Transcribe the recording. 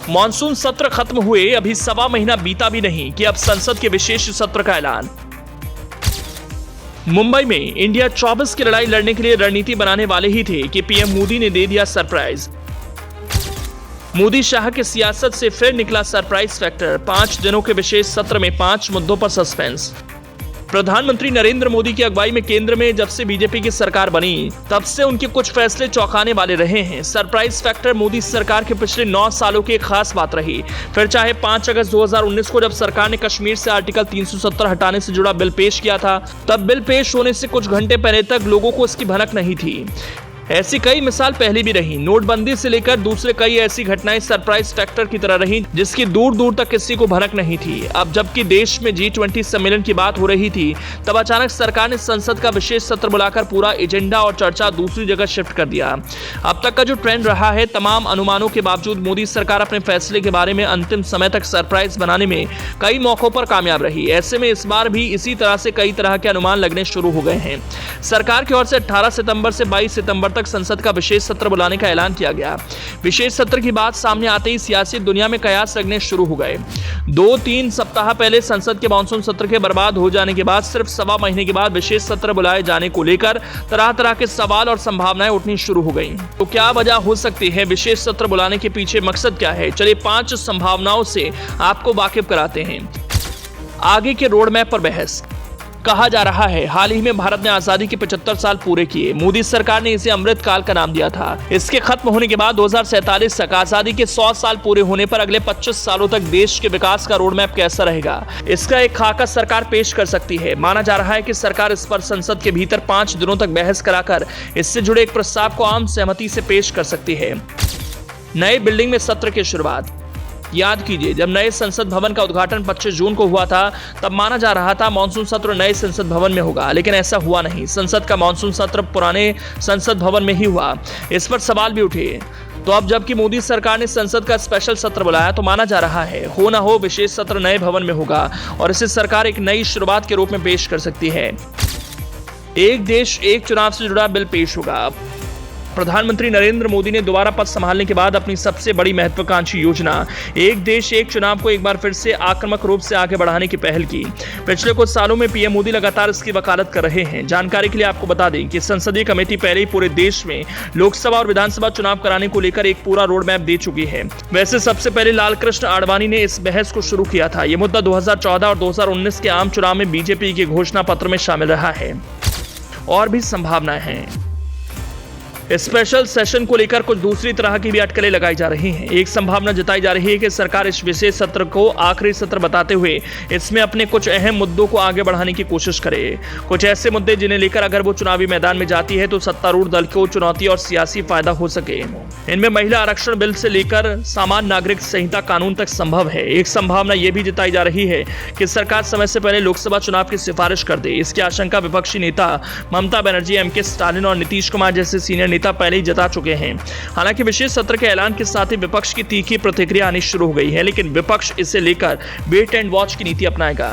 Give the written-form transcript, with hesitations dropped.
Monsoon सत्र खत्म हुए अभी सवा महीना बीता भी नहीं कि अब संसद के विशेष सत्र का ऐलान। मुंबई में इंडिया 24 की लड़ाई लड़ने के लिए रणनीति बनाने वाले ही थे कि पीएम मोदी ने दे दिया सरप्राइज। मोदी शाह की सियासत से फिर निकला सरप्राइज फैक्टर। 5 दिनों के विशेष सत्र में 5 मुद्दों पर सस्पेंस। प्रधानमंत्री नरेंद्र मोदी की अगुवाई में केंद्र में जब से बीजेपी की सरकार बनी तब से उनके कुछ फैसले चौंकाने वाले रहे हैं। सरप्राइज फैक्टर मोदी सरकार के पिछले 9 सालों की एक खास बात रही। फिर चाहे 5 अगस्त 2019 को जब सरकार ने कश्मीर से आर्टिकल 370 हटाने से जुड़ा बिल पेश किया था, तब बिल पेश होने से कुछ घंटे पहले तक लोगों को इसकी भनक नहीं थी। ऐसी कई मिसाल पहले भी रही। नोटबंदी से लेकर दूसरे कई ऐसी घटनाएं सरप्राइज फैक्टर की तरह रही जिसकी दूर दूर तक किसी को भनक नहीं थी। अब जबकि देश में G20 सम्मेलन की बात हो रही थी, तब अचानक सरकार ने संसद का विशेष सत्र बुलाकर पूरा एजेंडा और चर्चा दूसरी जगह शिफ्ट कर दिया। अब तक का जो ट्रेंड रहा है, तमाम अनुमानों के बावजूद मोदी सरकार अपने फैसले के बारे में अंतिम समय तक सरप्राइज बनाने में कई मौकों पर कामयाब रही। ऐसे में इस बार भी इसी तरह से कई तरह के अनुमान लगने शुरू हो गए हैं। सरकार की ओर से 18 सितंबर से 22 सितंबर तक संसद का विशेष सत्र बुलाने का ऐलान किया गया। विशेष सत्र की बात सामने आते ही सियासी दुनिया में कयास लगने शुरू हो गए। 2-3 सप्ताह पहले संसद के मानसून सत्र के बर्बाद हो जाने के बाद सिर्फ सवा महीने के बाद विशेष सत्र बुलाए जाने को लेकर तरह तरह के सवाल और संभावनाएं उठनी शुरू हो गई। तो क्या वजह हो सकती है? विशेष सत्र बुलाने के पीछे मकसद क्या है? चलिए 5 संभावनाओं से आपको वाकिफ कराते हैं। आगे के रोड मैप पर बहस। कहा जा रहा है हाल ही में भारत ने आजादी के 75 साल पूरे किए। मोदी सरकार ने इसे अमृत काल का नाम दिया था। इसके खत्म होने के बाद 2047 तक आजादी के 100 साल पूरे होने पर अगले 25 सालों तक देश के विकास का रोड मैप कैसा रहेगा, इसका एक खाका सरकार पेश कर सकती है। माना जा रहा है कि सरकार इस पर संसद के भीतर 5 दिनों तक बहस कराकर इससे जुड़े एक प्रस्ताव को आम सहमति से पेश कर सकती है। नए बिल्डिंग में सत्र की शुरुआत। याद कीजिए, जब नए संसद भवन का उद्घाटन 25 जून को हुआ था, तब माना जा रहा था मानसून सत्र नए संसद भवन में होगा, लेकिन ऐसा हुआ नहीं। संसद का मानसून सत्र पुराने संसद भवन में ही हुआ। इस पर सवाल भी उठे। तो अब जबकि मोदी सरकार ने संसद का स्पेशल सत्र बुलाया, तो माना जा रहा है हो ना हो विशेष सत्र नए भवन में होगा और इसे सरकार एक नई शुरुआत के रूप में पेश कर सकती है। एक देश एक चुनाव से जुड़ा बिल पेश होगा। प्रधानमंत्री नरेंद्र मोदी ने दोबारा पद संभालने के बाद अपनी सबसे बड़ी महत्वाकांक्षी योजना एक देश एक चुनाव को एक बार फिर से आक्रामक रूप से आगे बढ़ाने की पहल की। पिछले कुछ सालों में पीएम मोदी लगातार इसकी वकालत कर रहे हैं। जानकारी के लिए आपको बता दें कि संसदीय कमेटी पहले ही पूरे देश में लोकसभा और विधानसभा चुनाव कराने को लेकर एक पूरा रोड मैप दे चुकी है। वैसे सबसे पहले लालकृष्ण आडवाणी ने इस बहस को शुरू किया था। यह मुद्दा 2014 और 2019 के आम चुनाव में बीजेपी के घोषणा पत्र में शामिल रहा है। और भी संभावनाएं हैं। स्पेशल सेशन को लेकर कुछ दूसरी तरह की भी अटकलें लगाई जा रही हैं। एक संभावना जताई जा रही है कि सरकार इस विशेष सत्र को आखिरी सत्र बताते हुए इसमें अपने कुछ अहम मुद्दों को आगे बढ़ाने की कोशिश करे। कुछ ऐसे मुद्दे जिन्हें लेकर अगर वो चुनावी मैदान में जाती है तो सत्तारूढ़ दल को चुनौती और सियासी फायदा हो सके। इनमें महिला आरक्षण बिल से लेकर सामान्य नागरिक संहिता कानून तक संभव है। एक संभावना यह भी जताई जा रही है कि सरकार समय से पहले लोकसभा चुनाव की सिफारिश कर दे। इसकी आशंका विपक्षी नेता ममता बनर्जी, एम के स्टालिन और नीतीश कुमार जैसे सीनियर नेता पहले ही जता चुके हैं। हालांकि विशेष सत्र के ऐलान के साथ ही विपक्ष की तीखी प्रतिक्रिया आनी शुरू हो गई है, लेकिन विपक्ष इसे लेकर वेट एंड वॉच की नीति अपनाएगा।